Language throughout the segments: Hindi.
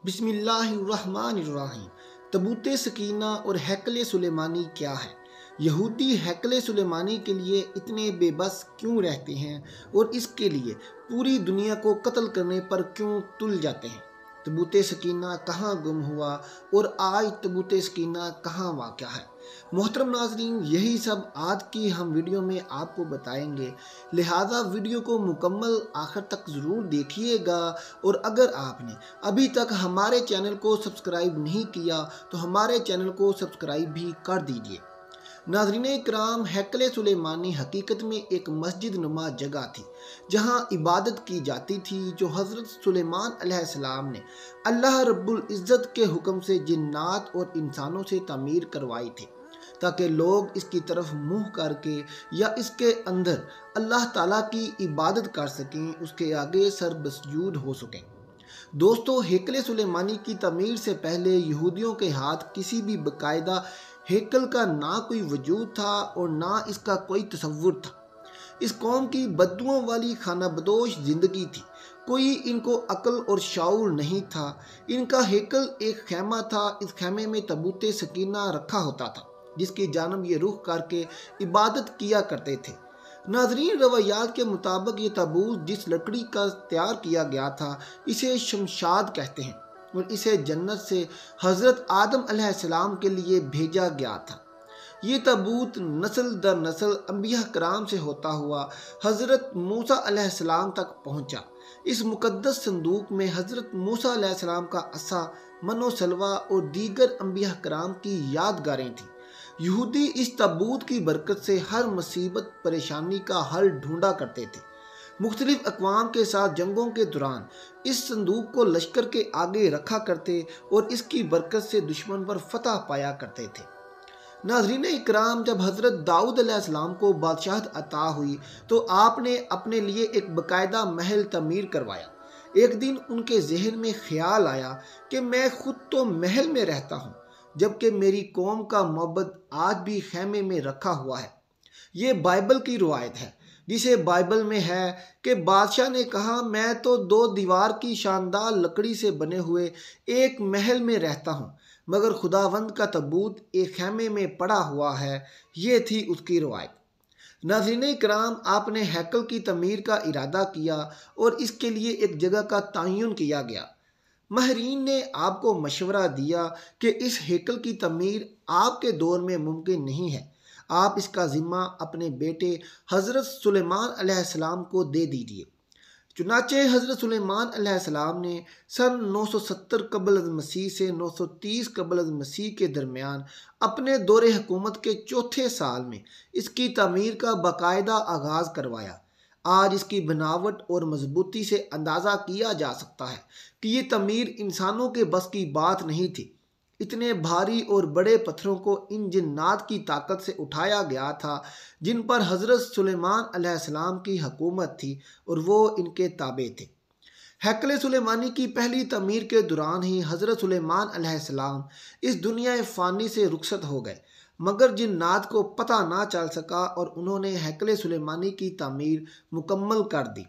बिस्मिल्लाहिर्रहमानिर्रहीम। तबूत सकीना और हैकल सुलेमानी क्या है? यहूदी हैकल सुलेमानी के लिए इतने बेबस क्यों रहते हैं और इसके लिए पूरी दुनिया को कत्ल करने पर क्यों तुल जाते हैं? तबूत सकीना कहाँ गुम हुआ और आज तबूत सकीना कहाँ वाक़या है? मोहतरम नाज़रीन, यही सब आज की हम वीडियो में आपको बताएंगे, लिहाजा वीडियो को मुकम्मल आखिर तक ज़रूर देखिएगा। और अगर आपने अभी तक हमारे चैनल को सब्सक्राइब नहीं किया तो हमारे चैनल को सब्सक्राइब भी कर दीजिए। नाज़रीन इकराम, हैकल सुलेमानी हकीकत में एक मस्जिद नुमा जगह थी जहां इबादत की जाती थी, जो हज़रत सुलेमान अलैहिस्सलाम ने अल्लाह रब्बुल इज़्ज़त के हुक्म से जिन्नात और इंसानों से तामीर करवाई थी, ताकि लोग इसकी तरफ मुँह करके या इसके अंदर अल्लाह ताला की इबादत कर सकें, उसके आगे सर मसजूद हो सकें। दोस्तों, हैकल सुलेमानी की तमीर से पहले यहूदियों के हाथ किसी भी बाकायदा हैकल का ना कोई वजूद था और ना इसका कोई तसव्वुर था। इस कौम की बददुओं वाली खाना बदोश ज़िंदगी थी। कोई इनको अक्ल और शाऊर नहीं था। इनका हैकल एक खैमा था। इस खैमे में तबूत सकीना रखा होता था, जिसकी जानब ये रुख करके इबादत किया करते थे। नाजरीन, रवायात के मुताबिक ये ताबूत जिस लकड़ी का तैयार किया गया था, इसे शमशाद कहते हैं और इसे जन्नत से हज़रत आदम अलैहिस्सलाम के लिए भेजा गया था। ये ताबूत नस्ल दर नस्ल अंबिया कराम से होता हुआ हज़रत मूसा अलैहिस्सलाम तक पहुँचा। इस मुकद्दस संदूक में हज़रत मूसा अलैहिस्सलाम का असा, मनो सलवा और दीगर अंबिया कराम की यादगारें थीं। यहूदी इस ताबूत की बरकत से हर मुसीबत परेशानी का हल ढूंढा करते थे। मुख्तलिफ अक़वाम के साथ जंगों के दौरान इस संदूक को लश्कर के आगे रखा करते और इसकी बरकत से दुश्मन पर फतह पाया करते थे। नाज़रीन इकराम, जब हज़रत दाऊद अलैहिस्सलाम को बादशाहत अता हुई तो आपने अपने लिए एक बाकायदा महल तमीर करवाया। एक दिन उनके जहन में ख्याल आया कि मैं खुद तो महल में रहता हूँ, जबकि मेरी कौम का मबद आज भी खैमे में रखा हुआ है। ये बाइबल की रवायत है, जिसे बाइबल में है कि बादशाह ने कहा, मैं तो 2 दीवार की शानदार लकड़ी से बने हुए एक महल में रहता हूँ, मगर खुदावंद का तबूत एक खैमे में पड़ा हुआ है। ये थी उसकी रवायत। नाज़रीन इकराम, आपने हैकल की तमीर का इरादा किया और इसके लिए एक जगह का तयन किया गया। माहिरीन ने आपको मशवरा दिया कि इस हैकल की तमीर आपके दौर में मुमकिन नहीं है। आप इसका ज़िम्मा अपने बेटे हज़रत सुलेमान अलैहिस्सलाम को दे दीजिए। चुनाचे हज़रत सुलेमान अलैहिस्सलाम ने सन 970 कबल मसीह से 930 कबल मसीह के दरमियान अपने दौरे हुकूमत के चौथे साल में इसकी तमीर का बाकायदा आगाज़ करवाया। आज इसकी बनावट और मजबूती से अंदाज़ा किया जा सकता है कि ये तमीर इंसानों के बस की बात नहीं थी। इतने भारी और बड़े पत्थरों को इन जिन्नात की ताकत से उठाया गया था, जिन पर हज़रत सुलेमान अलैहिस्सलाम की हुकूमत थी और वो इनके ताबे थे। हैकल सुलेमानी की पहली तमीर के दौरान ही हज़रत सुलेमान अलैहिस्सलाम इस दुनिया फ़ानी से रुखसत हो गए, मगर जिन्नात को पता ना चल सका और उन्होंने हैकल सुलेमानी की तामीर मुकम्मल कर दी।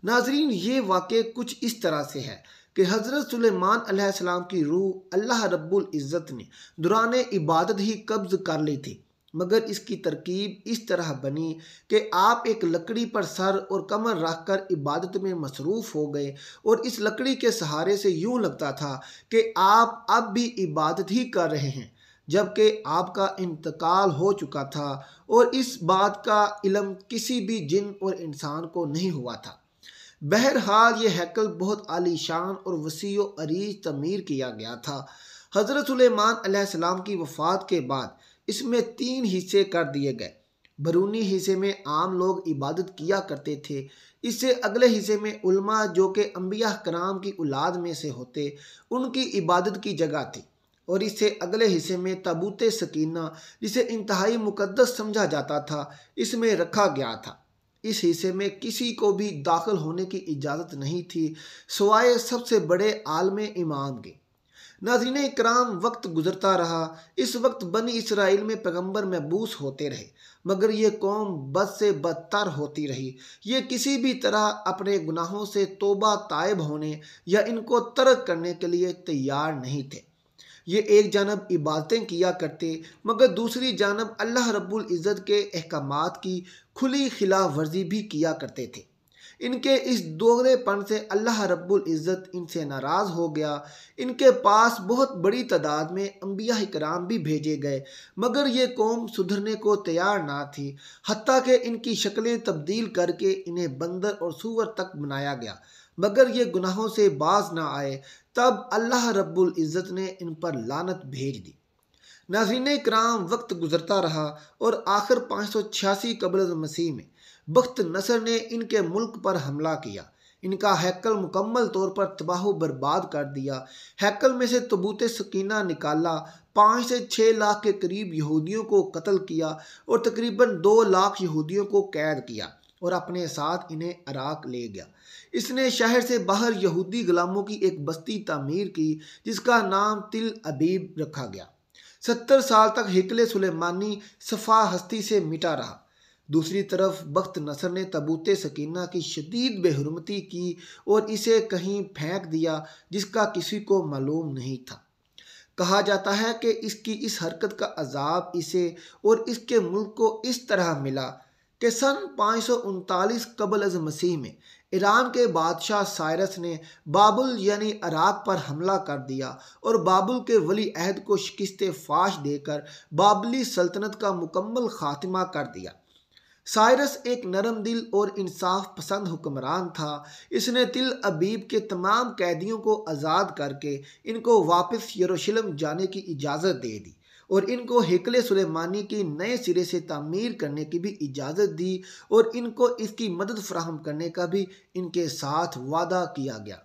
नाजरीन, ये वाक़े कुछ इस तरह से है कि हज़रत सुलेमान अलैहिस्सलाम की रूह अल्लाह रब्बुल इज़्ज़त ने दौरान इबादत ही कब्ज़ कर ली थी, मगर इसकी तरकीब इस तरह बनी कि आप एक लकड़ी पर सर और कमर रख कर इबादत में मसरूफ़ हो गए और इस लकड़ी के सहारे से यूँ लगता था कि आप अब भी इबादत ही कर रहे हैं, जबकि आपका इंतकाल हो चुका था और इस बात का इल्म किसी भी जिन और इंसान को नहीं हुआ था। बहरहाल ये हैकल बहुत आलीशान और वसीओ अरीज तमीर किया गया था। हज़रत सुलेमान अलैहिस्सलाम की वफ़ात के बाद इसमें 3 हिस्से कर दिए गए। बरूनी हिस्से में आम लोग इबादत किया करते थे। इससे अगले हिस्से में उलमा, जो कि अंबिया कराम की औलाद में से होते, उनकी इबादत की जगह थी। और इससे अगले हिस्से में ताबूत सकीना, जिसे इंतहाई मुकद्दस समझा जाता था, इसमें रखा गया था। इस हिस्से में किसी को भी दाखिल होने की इजाज़त नहीं थी, सिवाय सबसे बड़े आलम इमाम के। नाज़रीन इकराम, वक्त गुजरता रहा। इस वक्त बनी इसराइल में पैगंबर महबूस होते रहे, मगर ये कौम बद से बदतर होती रही। ये किसी भी तरह अपने गुनाहों से तौबा ताइब होने या इनको तर्क करने के लिए तैयार नहीं थे। ये एक जानब इबादतें किया करते, मगर दूसरी जानब अल्लाह रब्बुल इज़्ज़त के अहकामात की खुली खिलाफ वर्जी भी किया करते थे। इनके इस दोगलेपन से अल्लाह रब्बुल इज़्ज़त इनसे नाराज़ हो गया। इनके पास बहुत बड़ी तादाद में अंबिया इकराम भी भेजे गए, मगर ये कौम सुधरने को तैयार ना थी। हत्ता कि इनकी शक्लें तब्दील करके इन्हें बंदर और सूअर तक बनाया गया, मगर ये गुनाहों से बाज ना आए। तब अल्लाह रब्बुल इज़्ज़त ने इन पर लानत भेज दी। नाज़रीन इकराम, वक्त गुजरता रहा और आखिर 586 कबल मसीह में बख्त नसर ने इनके मुल्क पर हमला किया। इनका हैकल मुकम्मल तौर पर तबाह बर्बाद कर दिया। हैकल में से तबूत सकीना निकाला, 5 से 6 लाख के करीब यहूदियों को कत्ल किया और तकरीबन 2 लाख यहूदियों को कैद किया और अपने साथ इन्हें इराक ले गया। इसने शहर से बाहर यहूदी गुलामों की एक बस्ती तामीर की, जिसका नाम तिल अबीब रखा गया। 70 साल तक हैकल सुलेमानी सफ़ा हस्ती से मिटा रहा। दूसरी तरफ बख्त नसर ने तबूत सकीना की शदीद बेहुरमती की और इसे कहीं फेंक दिया, जिसका किसी को मालूम नहीं था। कहा जाता है कि इसकी इस हरकत का अजाब इसे और इसके मुल्क को इस तरह मिला कि सन 539 कबल अज़ मसीह में ईरान के बादशाह साइरस ने बाबुल यानी इराक पर हमला कर दिया और बाबुल के वली अहद को शिकस्त फाश देकर बाबली सल्तनत का मुकम्मल खात्मा कर दिया। साइरस एक नरम दिल और इंसाफ पसंद हुक्मरान था। इसने तिल अबीब के तमाम कैदियों को आज़ाद करके इनको वापस यरूशलेम जाने की इजाज़त दे दी और इनको हैकल सुलेमानी की नए सिरे से तामीर करने की भी इजाज़त दी और इनको इसकी मदद फराहम करने का भी इनके साथ वादा किया गया।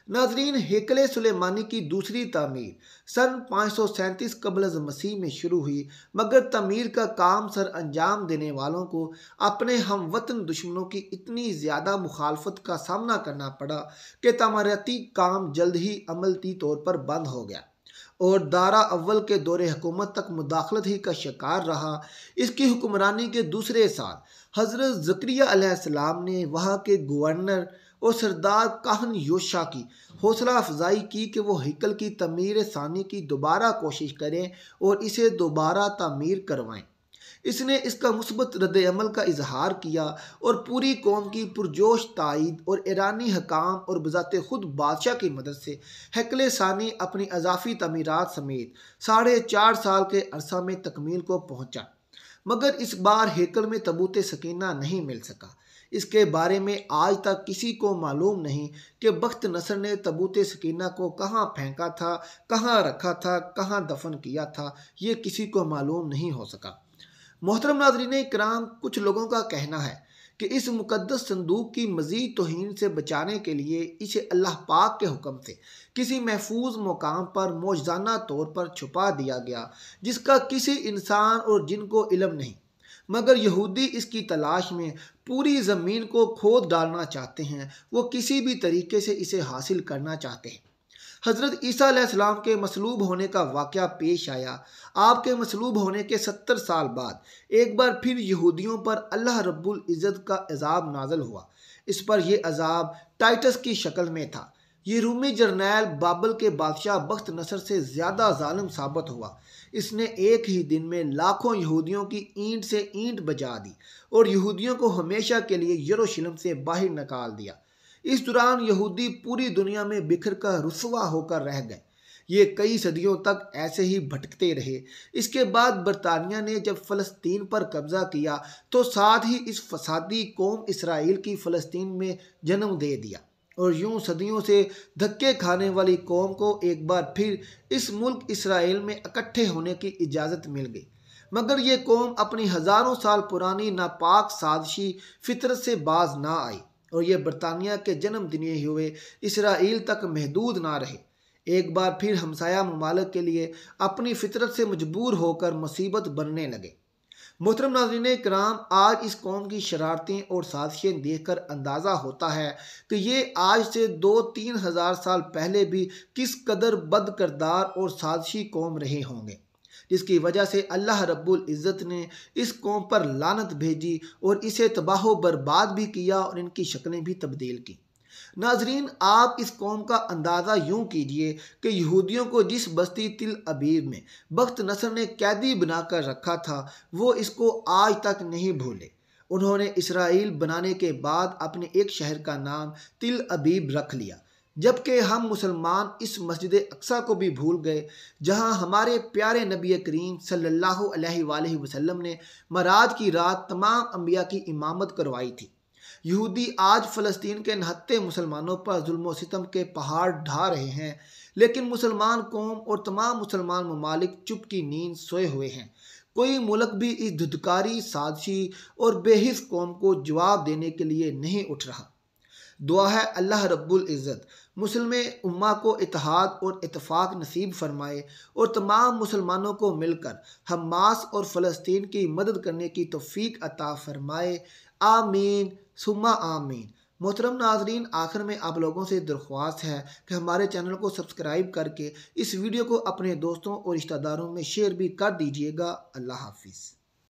नाजरीन, हैकल सुलेमानी की दूसरी तामीर सन 537 कबल मसीह में शुरू हुई, मगर तामीर का काम सर अंजाम देने वालों को अपने हम वतन दुश्मनों की इतनी ज़्यादा मुखालफत का सामना करना पड़ा कि तामीराती काम जल्द ही अमलती तौर पर बंद हो गया और दारा अव्वल के दौरे हुकूमत तक मुदाखलत ही का शिकार रहा। इसकी हुक्मरानी के दूसरे साल हज़रत ज़करिया अलैहिस्सलाम ने वहाँ के गवर्नर और सरदार काहन योशा की हौसला अफजाई की कि वो हैकल की तमीर सानी की दोबारा कोशिश करें और इसे दोबारा तामीर करवाएं। इसने इसका मुस्बत रद्द अमल का इजहार किया और पूरी कौम की पुरजोश तायद और ईरानी हकाम और बजाते खुद बादशाह की मदद से हैकल सानी अपनी अजाफी तमीरात समेत 4.5 साल के अरसा में तकमील को पहुँचा, मगर इस बार हैकल में तबूत सकीना नहीं मिल सका। इसके बारे में आज तक किसी को मालूम नहीं कि बख्त नसर ने तबूत सकीना को कहाँ फेंका था, कहाँ रखा था, कहाँ दफन किया था, ये किसी को मालूम नहीं हो सका। मोहतरम नाज़रीन इकराम, कुछ लोगों का कहना है कि इस मुकद्दस संदूक की मज़ीद तौहीन से बचाने के लिए इसे अल्लाह पाक के हुक्म से किसी महफूज मुकाम पर मौजज़ाना तौर पर छुपा दिया गया, जिसका किसी इंसान और जिन को इल्म नहीं, मगर यहूदी इसकी तलाश में पूरी ज़मीन को खोद डालना चाहते हैं। वो किसी भी तरीके से इसे हासिल करना चाहते हैं। हज़रत ईसा अलैहिस्सलाम के मसलूब होने का वाक़या पेश आया। आपके मसलूब होने के 70 साल बाद एक बार फिर यहूदियों पर अल्लाह रब्बुल इज़्ज़त का अज़ाब नाज़िल हुआ। इस पर यह अज़ाब टाइटस की शक्ल में था। ये रूमी जर्नैल बाबल के बादशाह बख्त नसर से ज़्यादा जालिम साबित हुआ। इसने एक ही दिन में लाखों यहूदियों की ईंट से ईंट बजा दी और यहूदियों को हमेशा के लिए यरूशलेम से बाहर निकाल दिया। इस दौरान यहूदी पूरी दुनिया में बिखर कर रुसवा होकर रह गए। ये कई सदियों तक ऐसे ही भटकते रहे। इसके बाद बरतानिया ने जब फ़लस्तीन पर कब्ज़ा किया तो साथ ही इस फसादी कौम इसराइल की फ़लस्तीन में जन्म दे दिया और यूं सदियों से धक्के खाने वाली कौम को एक बार फिर इस मुल्क इसराइल में इकट्ठे होने की इजाज़त मिल गई। मगर ये कौम अपनी हज़ारों साल पुरानी नापाक साजिशी फितरत से बाज ना आई और ये बरतानिया के जन्म दिए हुए इसराइल तक महदूद ना रहे। एक बार फिर हमसाया ममालिक के लिए अपनी फितरत से मजबूर होकर मुसीबत बनने लगे। मोहतरम नाज़रीन कराम, आज इस कौम की शरारतें और साजिशें देखकर अंदाज़ा होता है कि ये आज से 2-3 हज़ार साल पहले भी किस कदर बद किरदार और साजिशी कौम रहे होंगे, जिसकी वजह से अल्लाह रब्बुल इज़्ज़त ने इस कौम पर लानत भेजी और इसे तबाह बर्बाद भी किया और इनकी शक्लें भी तब्दील की। नाजरीन, आप इस कौम का अंदाज़ा यूँ कीजिए कि यहूदियों को जिस बस्ती तिल अबीब में बख्त नसर ने कैदी बनाकर रखा था, वो इसको आज तक नहीं भूले। उन्होंने इसराइल बनाने के बाद अपने एक शहर का नाम तिल अबीब रख लिया, जबकि हम मुसलमान इस मस्जिद अक्सा को भी भूल गए जहां हमारे प्यारे नबी करीम सल्लल्लाहु अलैहि वसल्लम ने मराज की रात तमाम अंबिया की इमामत करवाई थी। यहूदी आज फ़लस्तीन के नहत्ते मुसलमानों पर जुल्म व सितम के पहाड़ ढा रहे हैं, लेकिन मुसलमान कौम और तमाम मुसलमान ममालिक चुप की नींद सोए हुए हैं। कोई मुल्क भी इस धुतकारी, साजिशी और बेहिस कौम को जवाब देने के लिए नहीं उठ रहा। दुआ है अल्लाह रब्बुल इज़्ज़त मुस्लिम उम्मा को इत्तेहाद और इत्तेफाक नसीब फरमाए और तमाम मुसलमानों को मिलकर हमास और फ़लस्तीन की मदद करने की तौफीक अता फरमाए। आमीन सुम्मा आमीन। मोहतरम नाजरीन, आखिर में आप लोगों से दरख्वास्त है कि हमारे चैनल को सब्सक्राइब करके इस वीडियो को अपने दोस्तों और रिश्तेदारों में शेयर भी कर दीजिएगा। अल्लाह हाफिज़।